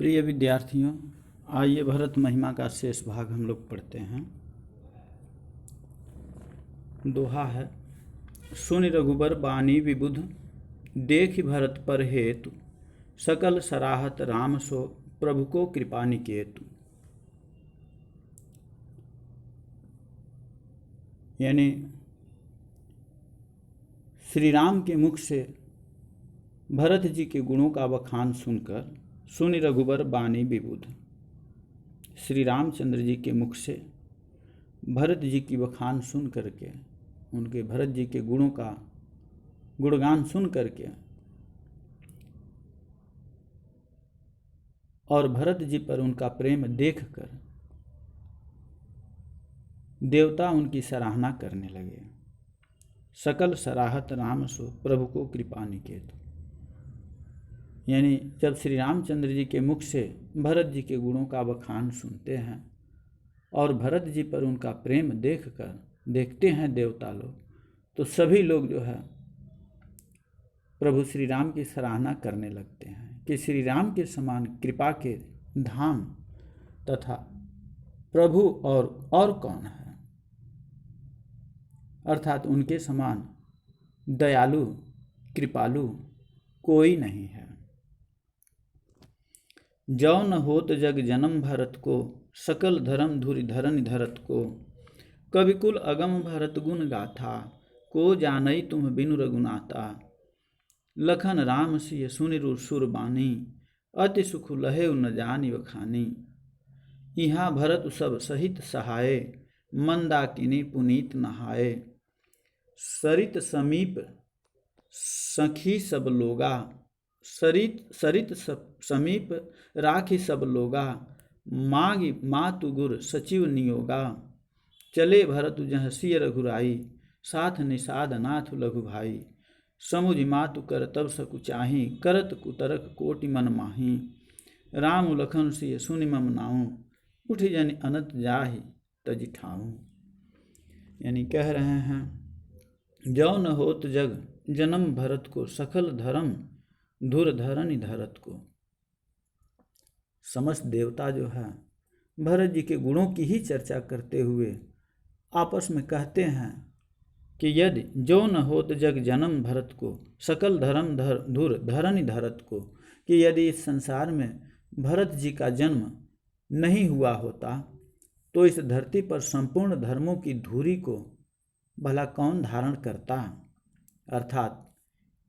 प्रिय विद्यार्थियों, आइए भरत महिमा का शेष भाग हम लोग पढ़ते हैं। दोहा है, सुनि रघुबर बानी विबुध, देखि भरत पर हेतु, सकल सराहत राम सो, प्रभु को कृपा निकेतु। यानी श्री राम के मुख से भरत जी के गुणों का बखान सुनकर सुनि रघुबर बानी विबुध, श्री रामचंद्र जी के मुख से भरत जी की बखान सुन करके, उनके भरत जी के गुणों का गुणगान सुन करके और भरत जी पर उनका प्रेम देखकर देवता उनकी सराहना करने लगे। सकल सराहत राम सो, प्रभु को कृपा निकेतु। यानी जब श्री रामचंद्र जी के मुख से भरत जी के गुणों का बखान सुनते हैं और भरत जी पर उनका प्रेम देखते हैं देवता लोग, तो सभी लोग जो है प्रभु श्री राम की सराहना करने लगते हैं कि श्री राम के समान कृपा के धाम तथा प्रभु और कौन है, अर्थात उनके समान दयालु कृपालु कोई नहीं है। जौ न होत जग जन्म भरत को, सकल धर्म धुरि धरन धरत को, कविकुल अगम भरत गुण गाथा, को जानई तुम बिनु रघुनाथा। लखन राम सिय सुनि सुर बानी, अति सुख लहेउ न जानि बखानी। इहाँ भरत सब सहित सहाय, मंदाकिनी पुनीत नहाय। सरित समीप सखी सब लोगा, सरित समीप राखी सब लोगा। मागी मातु गुर सचिव नियोगा, चले भरत जह सिय रघुराई। साथ निषाद नाथ लघु भाई, समुझ मातु कर तब सकु चाही। करत कुतरक कोटि मन माही, राम लखन सिय सुनि मम नाऊं। उठ जनि अनंत जाहि तजि ठाऊं। यानी कह रहे हैं, जौ न होत जग जन्म भरत को, सकल धर्म धुर धरनि धरत को। समस्त देवता जो है भरत जी के गुणों की ही चर्चा करते हुए आपस में कहते हैं कि यदि जो न होत जग जन्म भरत को, सकल धर्म धुर धरनि धरत को, कि यदि इस संसार में भरत जी का जन्म नहीं हुआ होता तो इस धरती पर संपूर्ण धर्मों की धुरी को भला कौन धारण करता। अर्थात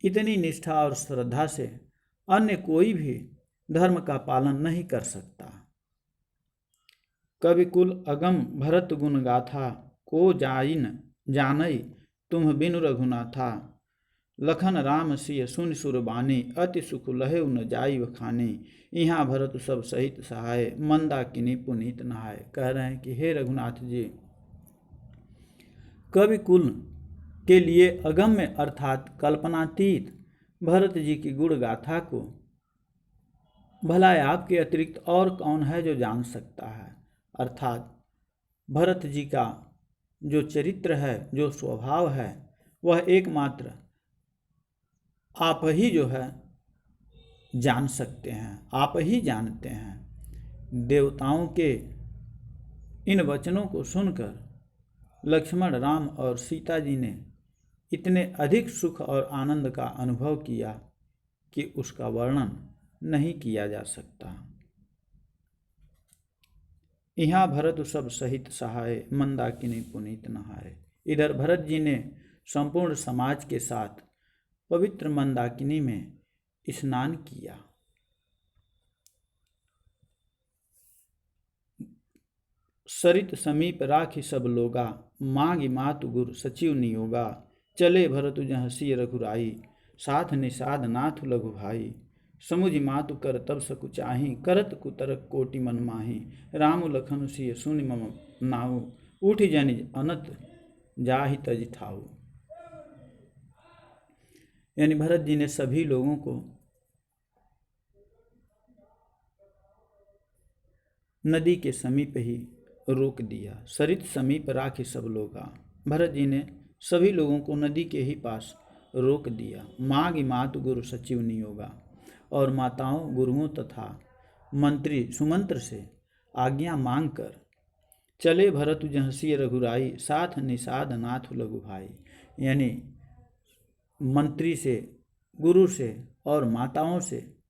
इतनी निष्ठा और श्रद्धा से अन्य कोई भी धर्म का पालन नहीं कर सकता। कविकुल अगम भरत गुण गाथा, को जानई तुम बिनु रघुनाथा। लखन राम सिय सुनि सुर बानी, अति सुख लहेउ न जाई बखानी। यहाँ भरत सब सहित सहाय, मंदाकिनी पुनीत नहाय। कह रहे हैं कि हे रघुनाथ जी, कवि कुल के लिए अगम्य अर्थात कल्पनातीत भरत जी की गुण गाथा को भला आपके अतिरिक्त और कौन है जो जान सकता है। अर्थात भरत जी का जो चरित्र है, जो स्वभाव है, वह एकमात्र आप ही जो है जान सकते हैं, आप ही जानते हैं। देवताओं के इन वचनों को सुनकर लक्ष्मण, राम और सीता जी ने इतने अधिक सुख और आनंद का अनुभव किया कि उसका वर्णन नहीं किया जा सकता। यहाँ भरत सब सहित सहाय, मंदाकिनी पुनीत नहाय। इधर भरत जी ने संपूर्ण समाज के साथ पवित्र मंदाकिनी में स्नान किया। सरित समीप राखी सब लोगा, मांगी मातु गुर सचिव नियोगा। चले भरत जहाँ सिय रघुराई, साथ निषाद नाथ लघु भाई। समुझ मातु कर तब सकु चाही, करत कुतरक कोटि मन माही। राम लखन सिय सुनि मम नाऊ, उठ जनि अनंत जाहि तजि ठाऊ। यानी भरत जी ने सभी लोगों को नदी के समीप ही रोक दिया। सरित समीप राखी सब लोगा, भरत जी ने सभी लोगों को नदी के ही पास रोक दिया। मागी मातु गुरु सचिव नियोगा, और माताओं, गुरुओं तथा मंत्री सुमंत्र से आज्ञा मांग कर चले भरत जहसी रघुराई, साथ निषाद नाथ लघु भाई। यानी मंत्री से, गुरु से और माताओं से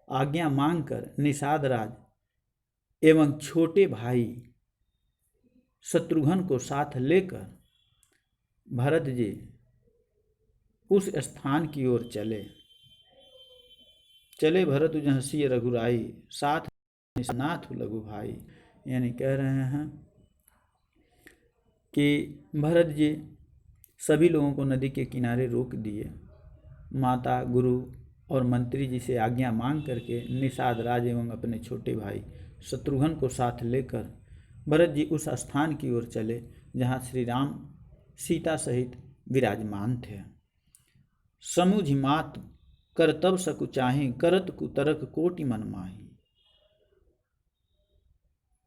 आज्ञा मांगकर निषाद राज एवं छोटे भाई शत्रुघ्न को साथ लेकर भरत जी उस स्थान की ओर चले भरत जहसी रघुराई, साथ नाथ लघु भाई। यानी कह रहे हैं कि भरत जी सभी लोगों को नदी के किनारे रोक दिए। माता, गुरु और मंत्री जी से आज्ञा मांग करके निषाद राज एवं अपने छोटे भाई शत्रुघ्न को साथ लेकर भरत जी उस स्थान की ओर चले जहाँ श्री राम सीता सहित विराजमान थे। समुझ मात कर तब सकुचाहि, करत कुतरक कोटि मन माही।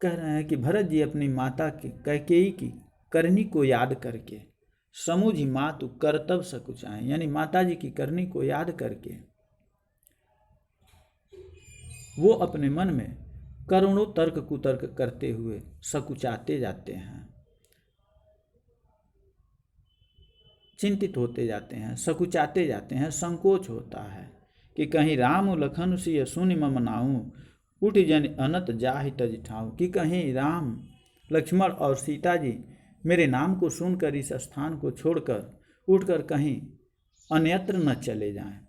कह रहे हैं कि भरत जी अपनी माता के कैकेयी की करनी को याद करके, समुझ मातु करतब सकुचाहि, यानी माता जी की करनी को याद करके वो अपने मन में करोड़ों तर्क कुतर्क करते हुए सकुचाते जाते हैं, चिंतित होते जाते हैं, सकुचाते जाते हैं। संकोच होता है कि कहीं राम लखन सिय सुनि मम नाऊं, उठ जन अनत जाहि तज ठाऊं। कि कहीं राम, लक्ष्मण और सीता जी मेरे नाम को सुनकर इस स्थान को छोड़कर उठकर कहीं अन्यत्र न चले जाएं।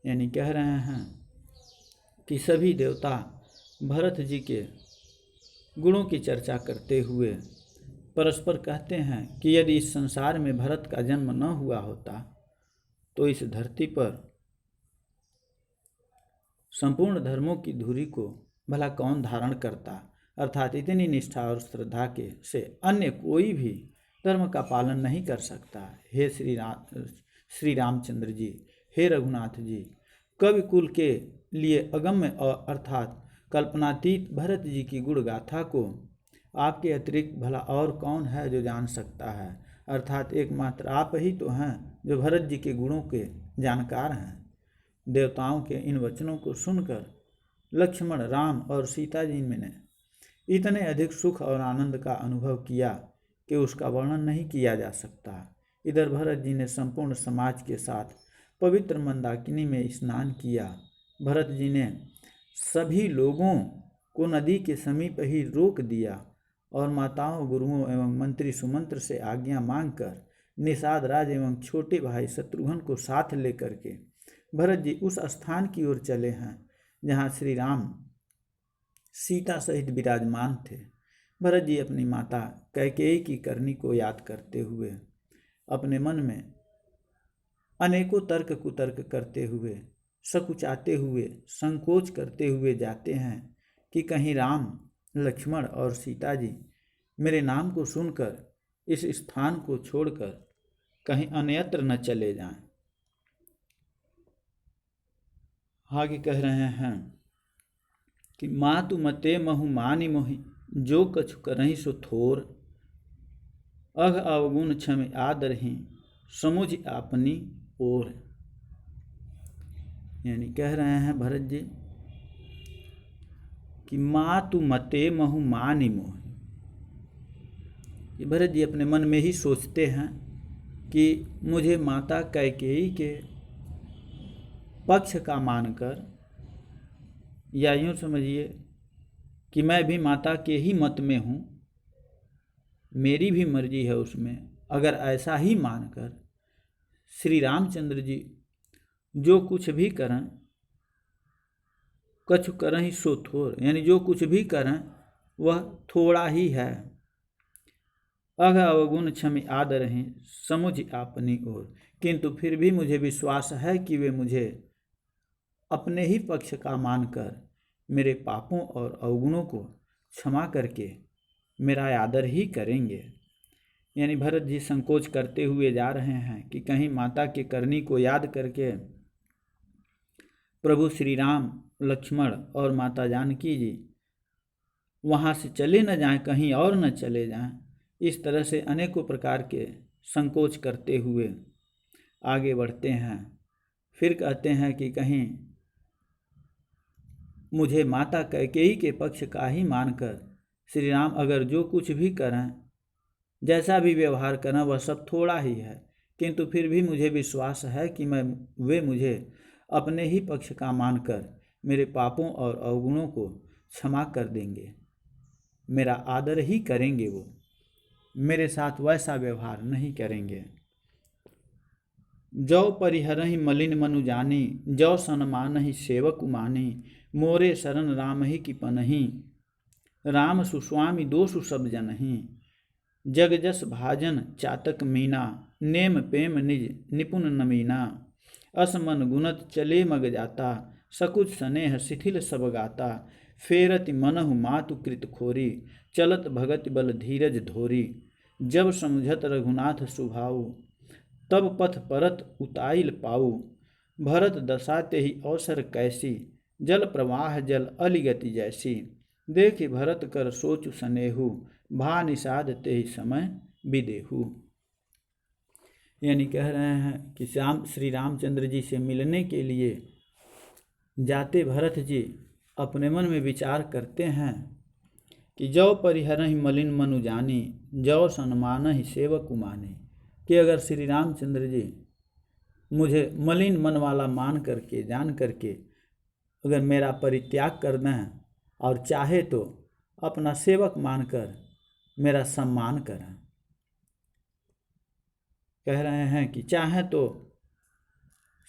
यानी कह रहे हैं कि सभी देवता भरत जी के गुणों की चर्चा करते हुए परस्पर कहते हैं कि यदि इस संसार में भरत का जन्म न हुआ होता तो इस धरती पर संपूर्ण धर्मों की धुरी को भला कौन धारण करता, अर्थात इतनी निष्ठा और श्रद्धा के से अन्य कोई भी धर्म का पालन नहीं कर सकता। हे श्री रामचंद्र जी, हे रघुनाथ जी, कवि कुल के लिए अगम्य और अर्थात कल्पनातीत भरत जी की गुण गाथा को आपके अतिरिक्त भला और कौन है जो जान सकता है, अर्थात एकमात्र आप ही तो हैं जो भरत जी के गुणों के जानकार हैं। देवताओं के इन वचनों को सुनकर लक्ष्मण, राम और सीता जी ने इतने अधिक सुख और आनंद का अनुभव किया कि उसका वर्णन नहीं किया जा सकता। इधर भरत जी ने संपूर्ण समाज के साथ पवित्र मंदाकिनी में स्नान किया। भरत जी ने सभी लोगों को नदी के समीप ही रोक दिया और माताओं, गुरुओं एवं मंत्री सुमंत्र से आज्ञा मांगकर निषाद राज एवं छोटे भाई शत्रुघ्न को साथ लेकर के भरत जी उस स्थान की ओर चले हैं जहाँ श्री राम सीता सहित विराजमान थे। भरत जी अपनी माता कैकेयी की करनी को याद करते हुए अपने मन में अनेकों तर्क कुतर्क करते हुए, सकुचाते हुए, संकोच करते हुए जाते हैं कि कहीं राम, लक्ष्मण और सीता जी मेरे नाम को सुनकर इस स्थान को छोड़कर कहीं अन्यत्र न चले जाएं। आगे कह रहे हैं कि मातु मते महु मानि मोहि, जो कछु करहि सो थोर, अघ अवगुण क्षम आदरहि, समुझ आपनी ओर। यानी कह रहे हैं भरत जी कि मातु मते महु मानि मोहि। भरत जी अपने मन में ही सोचते हैं कि मुझे माता कैकेयी के पक्ष का मानकर, या यूँ समझिए कि मैं भी माता के ही मत में हूँ, मेरी भी मर्जी है उसमें, अगर ऐसा ही मानकर श्री रामचंद्र जी जो कुछ भी करें, कछु करहि सो थोर, यानी जो कुछ भी करें वह थोड़ा ही है। अघ अवगुण क्षमि आदरहि, समुझ आपनी ओर, किंतु फिर भी मुझे विश्वास है कि वे मुझे अपने ही पक्ष का मानकर मेरे पापों और अवगुणों को क्षमा करके मेरा आदर ही करेंगे। यानी भरत जी संकोच करते हुए जा रहे हैं कि कहीं माता के करनी को याद करके प्रभु श्री राम, लक्ष्मण और माता जानकी जी वहाँ से चले न जाएं, कहीं और न चले जाएं। इस तरह से अनेकों प्रकार के संकोच करते हुए आगे बढ़ते हैं। फिर कहते हैं कि कहीं मुझे माता कैकेयी के पक्ष का ही मानकर श्री राम अगर जो कुछ भी करें, जैसा भी व्यवहार करें, वह सब थोड़ा ही है, किंतु फिर भी मुझे विश्वास है कि वे मुझे अपने ही पक्ष का मानकर मेरे पापों और अवगुणों को क्षमा कर देंगे, मेरा आदर ही करेंगे। वो मेरे साथ वैसा व्यवहार नहीं करेंगे। जौ परिहरहि मलिन मनु जानी, जौ सन्मानहि सेवक मानी, मोरे शरण राम ही की पनहि, राम सुस्वामी दोषु सब जनहि, जग जस भाजन चातक मीना, नेम प्रेम निज निपुण नमीना, असमन गुणत चले मग जाता, सकुच स्नेह शिथिल सब गाता, फेरति मनहु मातु कृत खोरी, चलत भगति बल धीरज धोरी, जब समझत रघुनाथ सुभाऊ, तब पथ परत उताइल पाऊ, भरत दशा ते ही अवसर कैसी, जल प्रवाह जल अलिगति जैसी, देखि भरत कर सोचु सनेहु, भा निषाद ते ही समय विदेहु। यानी कह रहे हैं कि श्री रामचंद्र जी से मिलने के लिए जाते भरत जी अपने मन में विचार करते हैं कि जौ परिहरहि मलिन मनु जानी, जौ सन्मानहि सेवक मानी, कि अगर श्री रामचंद्र जी मुझे मलिन मन वाला मान करके, जान करके अगर मेरा परित्याग कर दें और चाहे तो अपना सेवक मानकर मेरा सम्मान करें। कह रहे हैं कि चाहे तो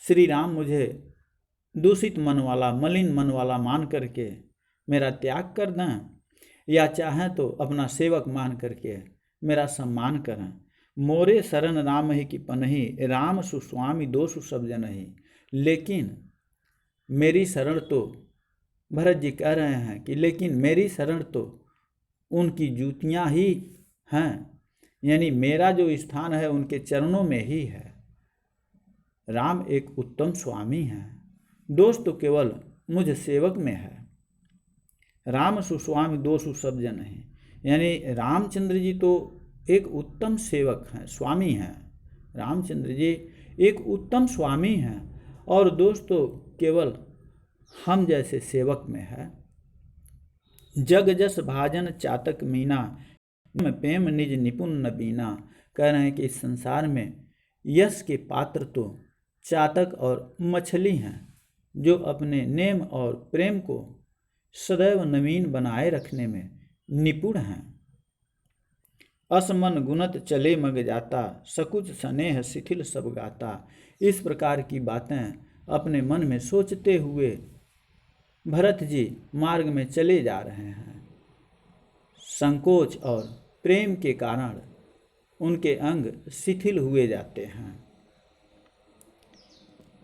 श्री राम मुझे दूषित मन वाला, मलिन मन वाला मान करके मेरा त्याग कर दें, या चाहे तो अपना सेवक मान करके मेरा सम्मान करें। मोरे शरण राम ही की पनहि, राम सुस्वामी दोषु सब जनहि। लेकिन मेरी शरण तो, भरत जी कह रहे हैं कि लेकिन मेरी शरण तो उनकी जूतियाँ ही हैं, यानी मेरा जो स्थान है उनके चरणों में ही है। राम एक उत्तम स्वामी हैं, दोष तो केवल मुझ सेवक में है। राम सुस्वामी दोषु सब जन हैं, यानी रामचंद्र जी तो एक उत्तम सेवक हैं, स्वामी हैं। रामचंद्र जी एक उत्तम स्वामी हैं और दोष तो केवल हम जैसे सेवक में है। जग जस भाजन चातक मीना, प्रेम निज निपुण नबीना। कह रहे हैं कि इस संसार में यश के पात्र तो चातक और मछली हैं, जो अपने नेम और प्रेम को सदैव नवीन बनाए रखने में निपुण हैं। असमन गुणत चले मग जाता, सकुच स्नेह शिथिल सब गाता। इस प्रकार की बातें अपने मन में सोचते हुए भरत जी मार्ग में चले जा रहे हैं। संकोच और प्रेम के कारण उनके अंग शिथिल हुए जाते हैं।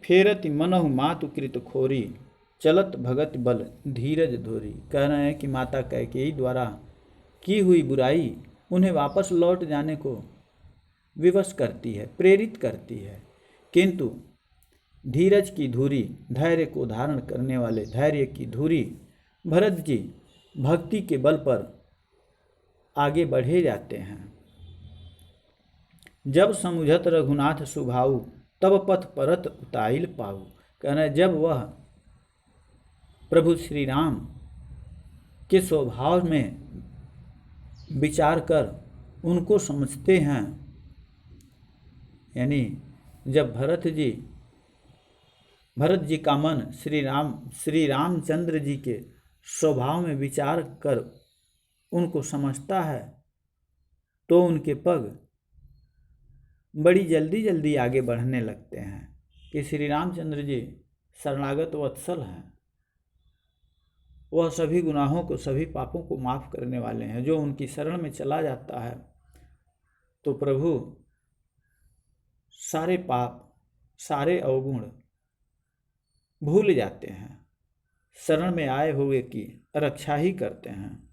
फेरति मनहु मातु कृत खोरी, चलत भगत बल धीरज धोरी। कह रहे हैं कि माता कैकेयी द्वारा की हुई बुराई उन्हें वापस लौट जाने को विवश करती है, प्रेरित करती है, किंतु धीरज की धुरी, धैर्य को धारण करने वाले धैर्य की धुरी भरत जी भक्ति के बल पर आगे बढ़े जाते हैं। जब समुझत रघुनाथ सुभाऊ, तब पथ परत उताइल पाऊ। कहना जब वह प्रभु श्री राम के स्वभाव में विचार कर उनको समझते हैं, यानी जब भरत जी का मन श्री रामचंद्र जी के स्वभाव में विचार कर उनको समझता है, तो उनके पग बड़ी जल्दी जल्दी आगे बढ़ने लगते हैं कि श्री रामचंद्र जी शरणागत वत्सल हैं। वह सभी गुनाहों को, सभी पापों को माफ़ करने वाले हैं। जो उनकी शरण में चला जाता है तो प्रभु सारे पाप, सारे अवगुण भूल जाते हैं, शरण में आए हुए की रक्षा ही करते हैं।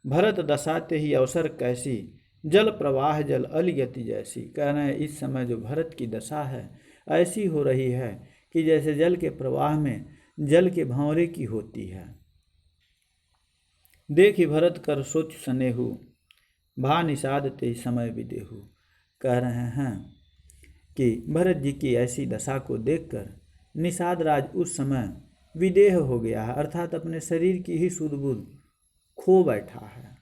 भरत दशाते ही अवसर कैसी, जल प्रवाह जल अलिगति जैसी। कह रहे हैं इस समय जो भरत की दशा है ऐसी हो रही है कि जैसे जल के प्रवाह में जल के भंवरे की होती है। देखि भरत कर सोच सनेहु, भा निषाद ते समय विदेहु। कह रहे हैं कि भरत जी की ऐसी दशा को देखकर निषाद राज उस समय विदेह हो गया है, अर्थात अपने शरीर की ही सुध बुध खो बैठा है।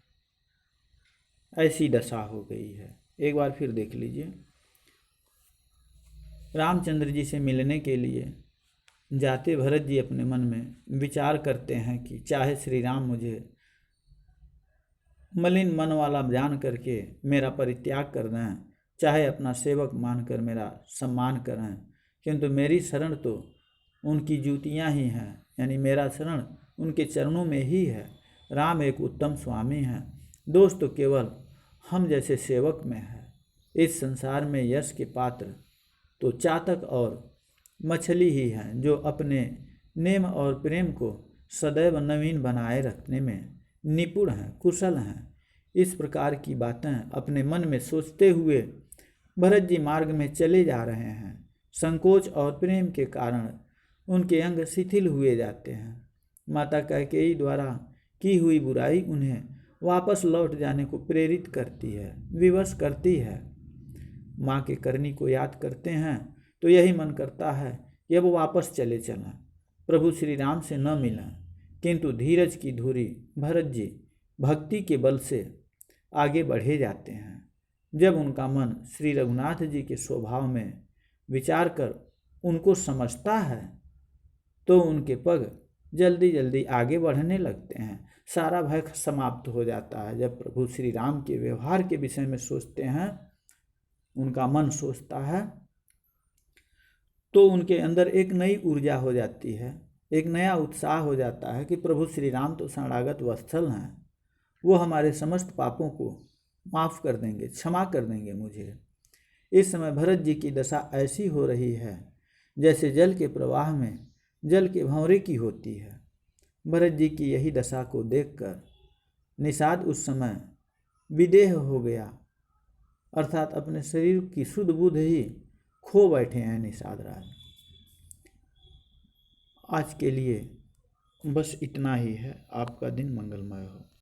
ऐसी दशा हो गई है। एक बार फिर देख लीजिए, रामचंद्र जी से मिलने के लिए जाते भरत जी अपने मन में विचार करते हैं कि चाहे श्री राम मुझे मलिन मन वाला जान करके मेरा परित्याग कर दें, चाहे अपना सेवक मानकर मेरा सम्मान करें, किंतु मेरी शरण तो उनकी जूतियाँ ही हैं, यानी मेरा शरण उनके चरणों में ही है। राम एक उत्तम स्वामी हैं, दोष तो केवल हम जैसे सेवक में है। इस संसार में यश के पात्र तो चातक और मछली ही हैं, जो अपने नेम और प्रेम को सदैव नवीन बनाए रखने में निपुण हैं, कुशल हैं। इस प्रकार की बातें अपने मन में सोचते हुए भरत जी मार्ग में चले जा रहे हैं। संकोच और प्रेम के कारण उनके अंग शिथिल हुए जाते हैं। माता कैकेयी द्वारा की हुई बुराई उन्हें वापस लौट जाने को प्रेरित करती है, विवश करती है। माँ के करनी को याद करते हैं तो यही मन करता है कि अब वापस चले चलें, प्रभु श्री राम से न मिलें, किंतु धीरज की धुरी भरत जी भक्ति के बल से आगे बढ़े जाते हैं। जब उनका मन श्री रघुनाथ जी के स्वभाव में विचार कर उनको समझता है तो उनके पग जल्दी जल्दी आगे बढ़ने लगते हैं। सारा भय समाप्त हो जाता है। जब प्रभु श्री राम के व्यवहार के विषय में सोचते हैं, उनका मन सोचता है, तो उनके अंदर एक नई ऊर्जा हो जाती है, एक नया उत्साह हो जाता है कि प्रभु श्री राम तो शरणागत वत्सल हैं, वो हमारे समस्त पापों को माफ़ कर देंगे, क्षमा कर देंगे मुझे। इस समय भरत जी की दशा ऐसी हो रही है जैसे जल के प्रवाह में जल के भंवरे की होती है। भरत जी की यही दशा को देखकर निषाद उस समय विदेह हो गया, अर्थात अपने शरीर की सुध बुध ही खो बैठे हैं निषाद राज। आज के लिए बस इतना ही है। आपका दिन मंगलमय हो।